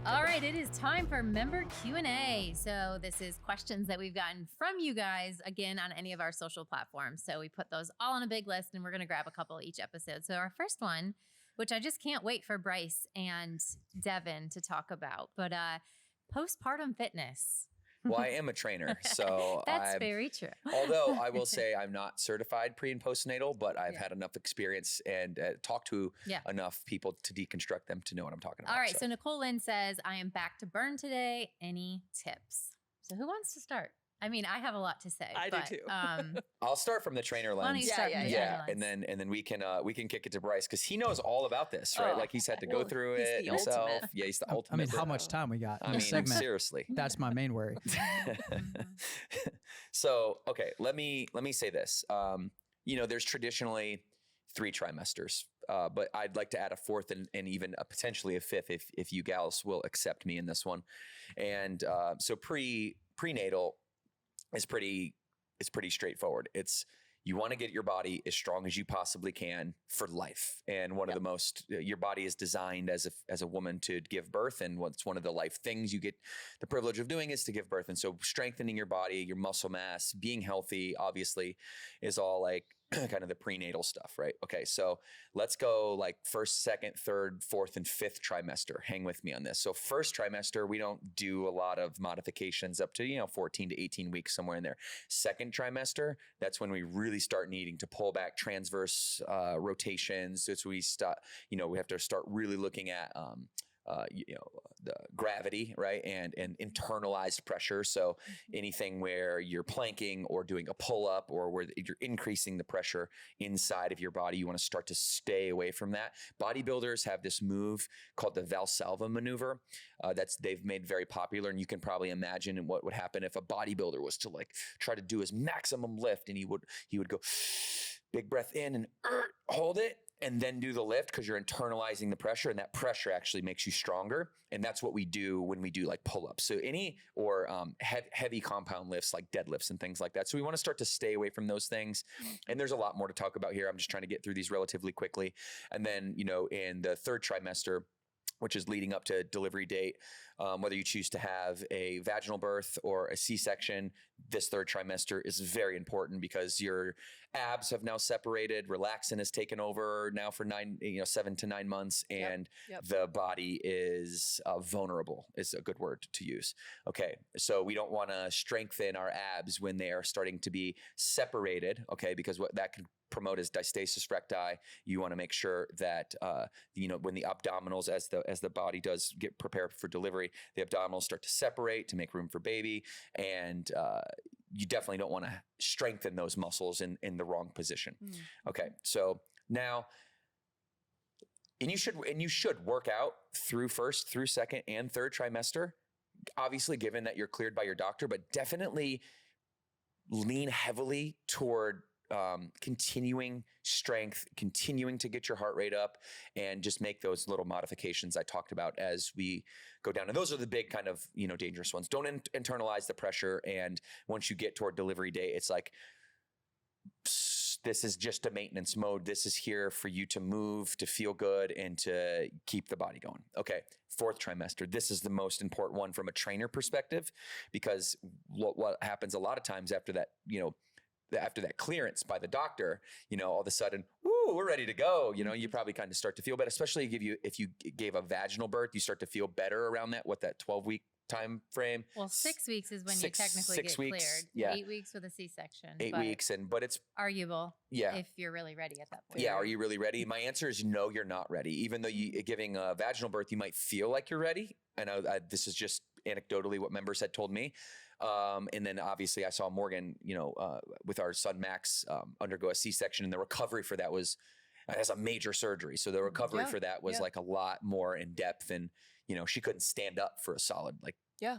All right, it is time for member Q&A. So this is questions that we've gotten from you guys, again, on any of our social platforms. So we put those all on a big list, and we're going to grab a couple each episode. So our first one, which I just can't wait for Bryce and Devin to talk about, but postpartum fitness. Well, I am a trainer, so That's very true. Although I will say I'm not certified pre and postnatal, but I've had enough experience and talked to enough people to deconstruct them to know what I'm talking about. All right. So Nicole Lynn says, I am back to burn today. Any tips? So who wants to start? I mean, I have a lot to say. I do too. I'll start from the trainer lens. Why don't you start from the trainer lens? And then we can kick it to Bryce because he knows all about this, right? Like he's had to go through it himself. Ultimate. Yeah, he's the ultimate. I mean, how much time we got? I mean, seriously. That's my main worry. So, okay, let me say this. There's traditionally 3 trimesters, but I'd like to add a 4th and even potentially a 5th if you gals will accept me in this one. And so prenatal is pretty straightforward. It's you want to get your body as strong as you possibly can for life. And one of the most, your body is designed as a woman to give birth. And what's one of the life things you get the privilege of doing is to give birth. And so strengthening your body, your muscle mass, being healthy, obviously is all like kind of the prenatal stuff, right? Okay. So let's go like 1st, 2nd, 3rd, 4th, and 5th trimester. Hang with me on this. So 1st trimester, we don't do a lot of modifications up to, 14 to 18 weeks, somewhere in there. 2nd trimester, that's when we really start needing to pull back transverse rotations. So we start, we have to start really looking at, the gravity, right? And internalized pressure. So anything where you're planking or doing a pull up or where you're increasing the pressure inside of your body, you want to start to stay away from that. Bodybuilders have this move called the Valsalva maneuver they've made very popular. And you can probably imagine what would happen if a bodybuilder was to like try to do his maximum lift, and he would go big breath in and hold it, and then do the lift because you're internalizing the pressure, and that pressure actually makes you stronger. And that's what we do when we do like pull-ups. So heavy compound lifts like deadlifts and things like that. So we want to start to stay away from those things. And there's a lot more to talk about here. I'm just trying to get through these relatively quickly. And then, in the 3rd trimester, which is leading up to delivery date, whether you choose to have a vaginal birth or a C-section, this 3rd trimester is very important because your abs have now separated, relaxin has taken over now for 7 to 9 months, and the body is vulnerable is a good word to use. Okay, so we don't want to strengthen our abs when they are starting to be separated, okay, because what that can promote is diastasis recti. You want to make sure that when the abdominals, as the body does get prepared for delivery, the abdominals start to separate to make room for baby, and you definitely don't want to strengthen those muscles in the wrong position. Okay, so now, and you should work out through 1st, through 2nd, and 3rd trimester. Obviously, given that you're cleared by your doctor, but definitely lean heavily toward continuing strength, continuing to get your heart rate up, and just make those little modifications I talked about as we go down. And those are the big kind of, dangerous ones. Don't internalize the pressure. And once you get toward delivery day, it's like, this is just a maintenance mode. This is here for you to move, to feel good, and to keep the body going. Okay, 4th trimester. This is the most important one from a trainer perspective, because what happens a lot of times after that, after that clearance by the doctor, all of a sudden, woo, we're ready to go. You probably kind of start to feel better, especially if you gave a vaginal birth, you start to feel better around that 12-week time frame. Well, 6 weeks is when you technically get cleared. Yeah. 8 weeks with a C-section. 8 weeks, but it's arguable. Yeah. If you're really ready at that point. Yeah. Are you really ready? My answer is no, you're not ready. Even though giving a vaginal birth, you might feel like you're ready. I know this is just anecdotally what members had told me. And then obviously I saw Morgan, with our son Max, undergo a C-section, and the recovery for that was as a major surgery. So the recovery for that was like a lot more in depth, and, she couldn't stand up for a solid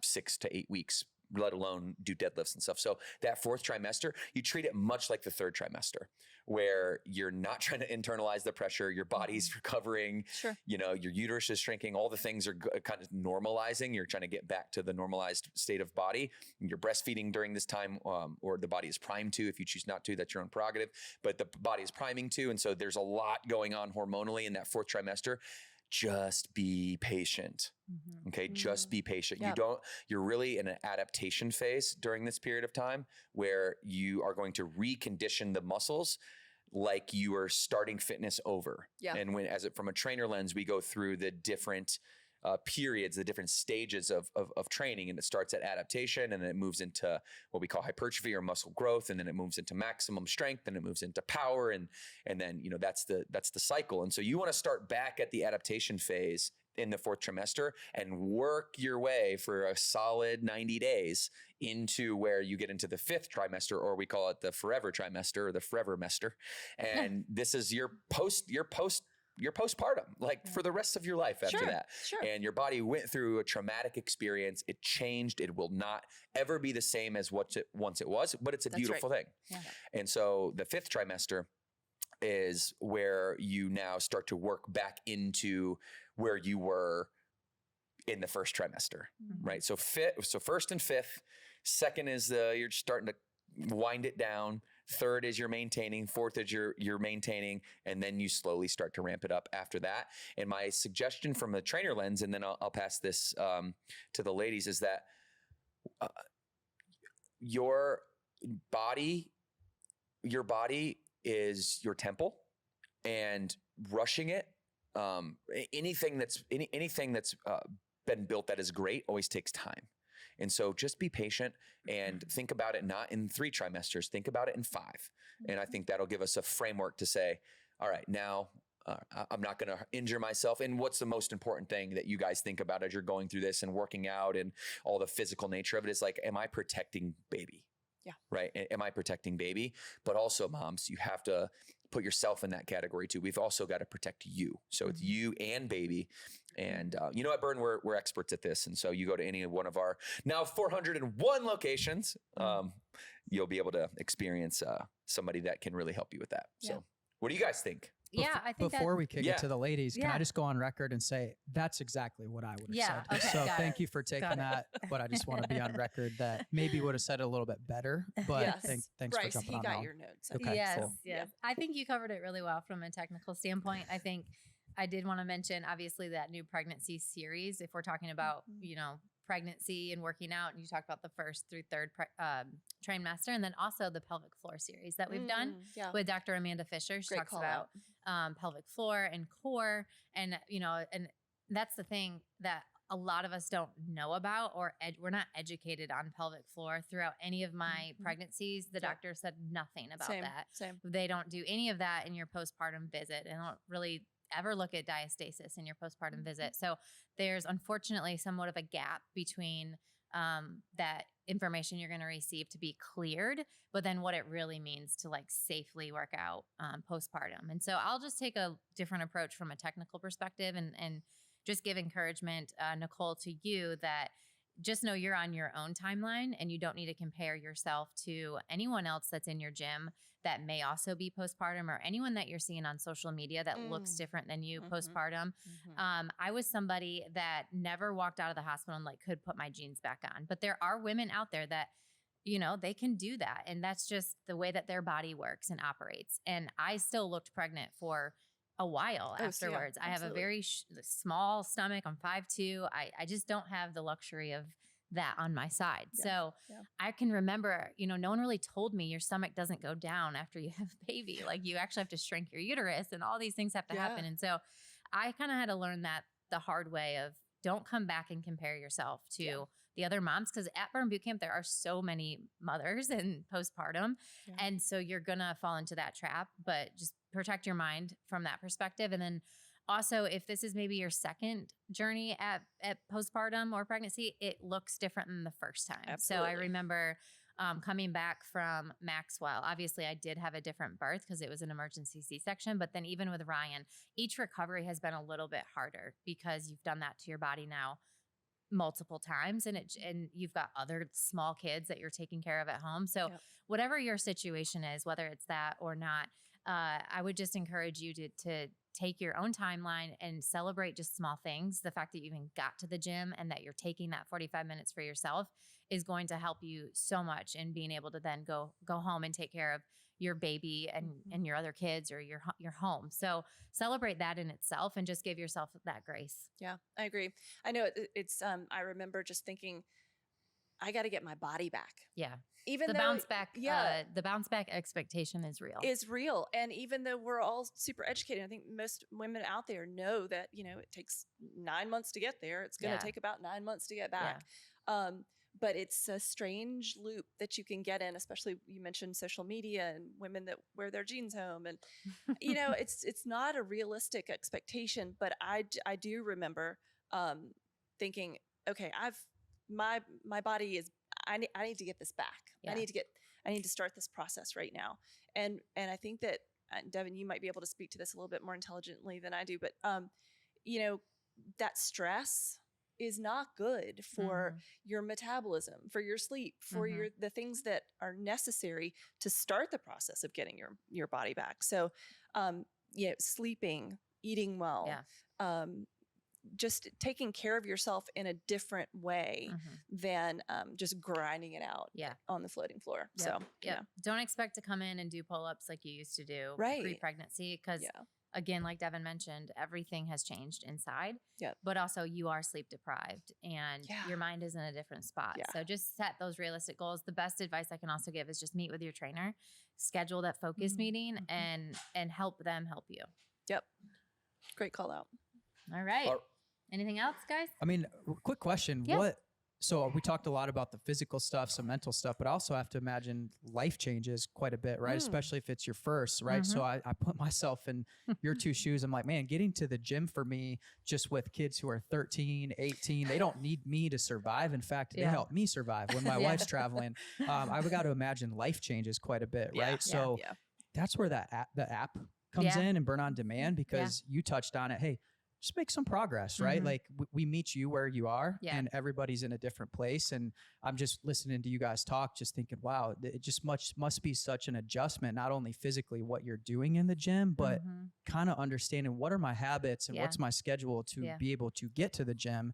6 to 8 weeks, let alone do deadlifts and stuff. So that 4th trimester, you treat it much like the 3rd trimester, where you're not trying to internalize the pressure. Your body's recovering. Sure. Your uterus is shrinking. All the things are kind of normalizing. You're trying to get back to the normalized state of body. You're breastfeeding during this time, or the body is primed to. If you choose not to, that's your own prerogative. But the body is priming to. And so there's a lot going on hormonally in that 4th trimester. just be patient. Okay. Just be patient. Yep. You're really in an adaptation phase during this period of time where you are going to recondition the muscles like you are starting fitness over. Yeah. And from a trainer lens, we go through the different periods, the different stages of training, and it starts at adaptation, and then it moves into what we call hypertrophy or muscle growth, and then it moves into maximum strength, and it moves into power, and then that's the cycle. And so you want to start back at the adaptation phase in the fourth trimester and work your way for a solid 90 days into where you get into the fifth trimester, or we call it the forever trimester or the forevermester. And this is your postpartum, for the rest of your life after that. Sure. And your body went through a traumatic experience. It changed. It will not ever be the same as once it was, but it's a beautiful thing. Yeah. And so the fifth trimester is where you now start to work back into where you were in the first trimester, right? So first and fifth. Second is you're starting to wind it down. Third is you're maintaining. Fourth is you're maintaining, and then you slowly start to ramp it up after that. And my suggestion from a trainer lens, and then I'll pass this to the ladies, is that your body is your temple, and rushing it, anything that's been built that is great always takes time. And so just be patient and think about it not in 3 trimesters, think about it in 5. And I think that'll give us a framework to say, all right, now I'm not going to injure myself. And what's the most important thing that you guys think about as you're going through this and working out and all the physical nature of it is like, am I protecting baby? Yeah. Right. Am I protecting baby? But also, moms, you have to put yourself in that category too. We've also got to protect you. So it's you and baby. And you know what, Bern, we're experts at this. And so you go to any one of our now 401 locations, you'll be able to experience somebody that can really help you with that. Yeah. So what do you guys think? Yeah, I think Before we kick Yeah. it to the ladies, can Yeah. I just go on record and say that's exactly what I would have Yeah, said. okay, So got thank it. you for taking Got it. that. But I just want to be on record that maybe would have said it a little bit better. But Yes. thanks Bryce, for jumping he on. got Mel. your notes. Okay, yes, cool. yes. I think you covered it really well from a technical standpoint. I think I did want to mention, obviously, that new pregnancy series. If we're talking about, pregnancy and working out, and you talked about the first through third trimester, and then also the pelvic floor series that we've done Yeah. with Dr. Amanda Fisher. She Great talks call about pelvic floor and core, and and that's the thing that a lot of us don't know about, or we're not educated on pelvic floor. Throughout any of my pregnancies, the doctor said nothing about that. Same. They don't do any of that in your postpartum visit, and don't really ever look at diastasis in your postpartum visit. So there's unfortunately somewhat of a gap between that information you're going to receive to be cleared, but then what it really means to like safely work out postpartum. And so I'll just take a different approach from a technical perspective and just give encouragement, Nicole, to you that just know you're on your own timeline and you don't need to compare yourself to anyone else that's in your gym that may also be postpartum, or anyone that you're seeing on social media that looks different than you postpartum. I was somebody that never walked out of the hospital and like could put my jeans back on, but there are women out there that, they can do that. And that's just the way that their body works and operates. And I still looked pregnant for a while afterwards. I have a very small stomach. I'm 5'2". I just don't have the luxury of that on my side. So I can remember, no one really told me your stomach doesn't go down after you have a baby. Like you actually have to shrink your uterus and all these things have to happen. And so I kind of had to learn that the hard way of don't come back and compare yourself to the other moms. Cause at Burn Boot Camp, there are so many mothers and postpartum. And so you're going to fall into that trap, but just protect your mind from that perspective. And then also, if this is maybe your second journey at postpartum or pregnancy, it looks different than the first time. Absolutely. So I remember coming back from Maxwell. Obviously, I did have a different birth because it was an emergency C-section. But then even with Ryan, each recovery has been a little bit harder because you've done that to your body now multiple times, and you've got other small kids that you're taking care of at home. So whatever your situation is, whether it's that or not, I would just encourage you to take your own timeline and celebrate just small things. The fact that you even got to the gym and that you're taking that 45 minutes for yourself is going to help you so much in being able to then go home and take care of your baby and your other kids or your home. So celebrate that in itself and just give yourself that grace. Yeah, I agree. I know it's I remember just thinking, I got to get my body back. Yeah. Even the though bounce back, the bounce back expectation is real. And even though we're all super educated, I think most women out there know that, it takes 9 months to get there. It's going to take about 9 months to get back. Yeah. But it's a strange loop that you can get in, especially you mentioned social media and women that wear their jeans home. And, it's not a realistic expectation, but I do remember thinking, okay, my body is, I need to get this back. Yeah. I need to start this process right now. And I think that Devin, you might be able to speak to this a little bit more intelligently than I do, but that stress is not good for your metabolism, for your sleep, for the things that are necessary to start the process of getting your body back. So, sleeping, eating well, just taking care of yourself in a different way than just grinding it out on the floating floor. Yep. So, don't expect to come in and do pull-ups like you used to do pre-pregnancy, because again, like Devin mentioned, everything has changed inside, but also you are sleep deprived and your mind is in a different spot. So just set those realistic goals. The best advice I can also give is just meet with your trainer, schedule that focus meeting and help them help you. Yep. Great call out. All right. Anything else, guys? I mean, quick question. Yeah. So we talked a lot about the physical stuff, some mental stuff, but I also have to imagine life changes quite a bit, right? Especially if it's your first, right? So I put myself in your two shoes. I'm like, man, getting to the gym for me, just with kids who are 13, 18, they don't need me to survive. In fact, they help me survive when my wife's traveling. I've got to imagine life changes quite a bit, right? So that's where the app comes in and Burn On Demand, because you touched on it. Hey, just make some progress, right? Like we meet you where you are and everybody's in a different place. And I'm just listening to you guys talk, just thinking, wow, it just must be such an adjustment, not only physically what you're doing in the gym, but kind of understanding what are my habits and what's my schedule to be able to get to the gym.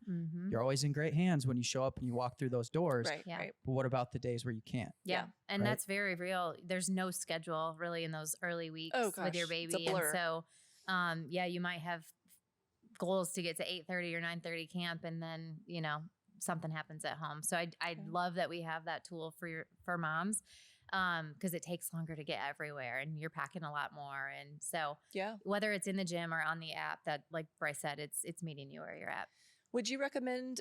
You're always in great hands when you show up and you walk through those doors. Right. But what about the days where you can't? And that's very real. There's no schedule really in those early weeks with your baby. It's a blur. And so, you might have goals to get to 8:30 or 9:30 camp, and then something happens at home. So I love that we have that tool for moms, because it takes longer to get everywhere and you're packing a lot more. And so whether it's in the gym or on the app, that, like Bryce said, it's meeting you where you're at. Would you recommend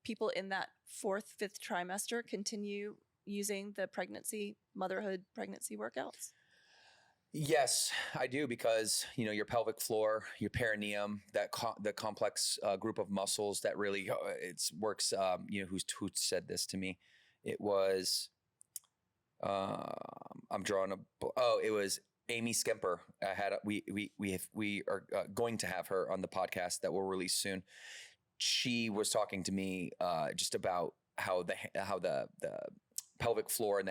people in that 4th, 5th trimester continue using the motherhood pregnancy workworkouts? Yes, I do, because your pelvic floor, your perineum, the complex group of muscles that really works. Who said this to me? It was it was Amy Skemper. We are going to have her on the podcast that will release soon. She was talking to me just about how the pelvic floor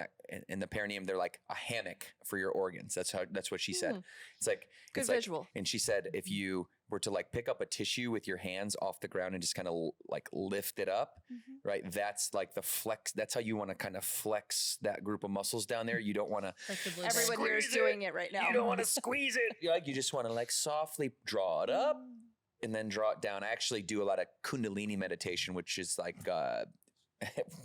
and the perineum, they're like a hammock for your organs. That's what she said. It's like good visual. And she said if you were to like pick up a tissue with your hands off the ground and just kind of like lift it up, right? That's like the flex. That's how you want to kind of flex that group of muscles down there. You don't want to. Everyone here is doing it right now. You don't want to squeeze it. You just want to like softly draw it up and then draw it down. I actually do a lot of Kundalini meditation, which is like.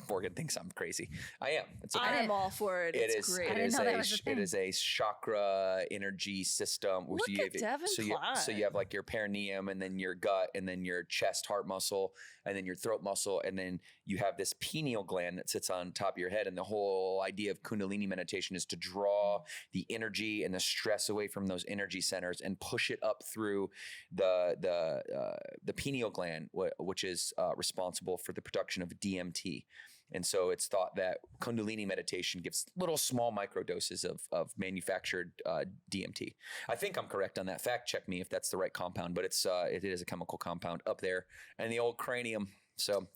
Morgan thinks I'm crazy. I am. It's okay. I am all for it. It's great. It is a chakra energy system. Look at Devin so you have like your perineum, and then your gut, and then your chest heart muscle, and then your throat muscle, and then you have this pineal gland that sits on top of your head. And the whole idea of Kundalini meditation is to draw the energy and the stress away from those energy centers and push it up through the pineal gland, which is responsible for the production of DMT. And so it's thought that Kundalini meditation gives little small micro doses of manufactured DMT. I think I'm correct on that. Fact check me if that's the right compound, but it is a chemical compound up there in the old cranium. So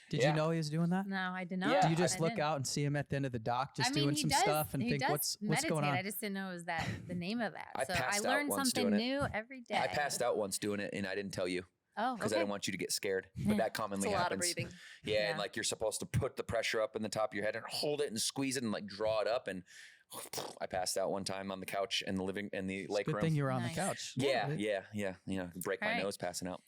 did you know he was doing that? No, I did not. Yeah. Do you just look out and see him at the end of the dock doing some stuff and think what's going on? I just didn't know it was the name of that. I learned something new every day. I passed out once doing it and I didn't tell you. Oh, because I didn't want you to get scared, but that commonly it's a happens. lot of breathing. Yeah, and like you're supposed to put the pressure up in the top of your head and hold it and squeeze it and like draw it up. And I passed out one time on the couch in the lake Good room. thing you were on Nice. the couch. Yeah. You know, break All my right. nose passing out.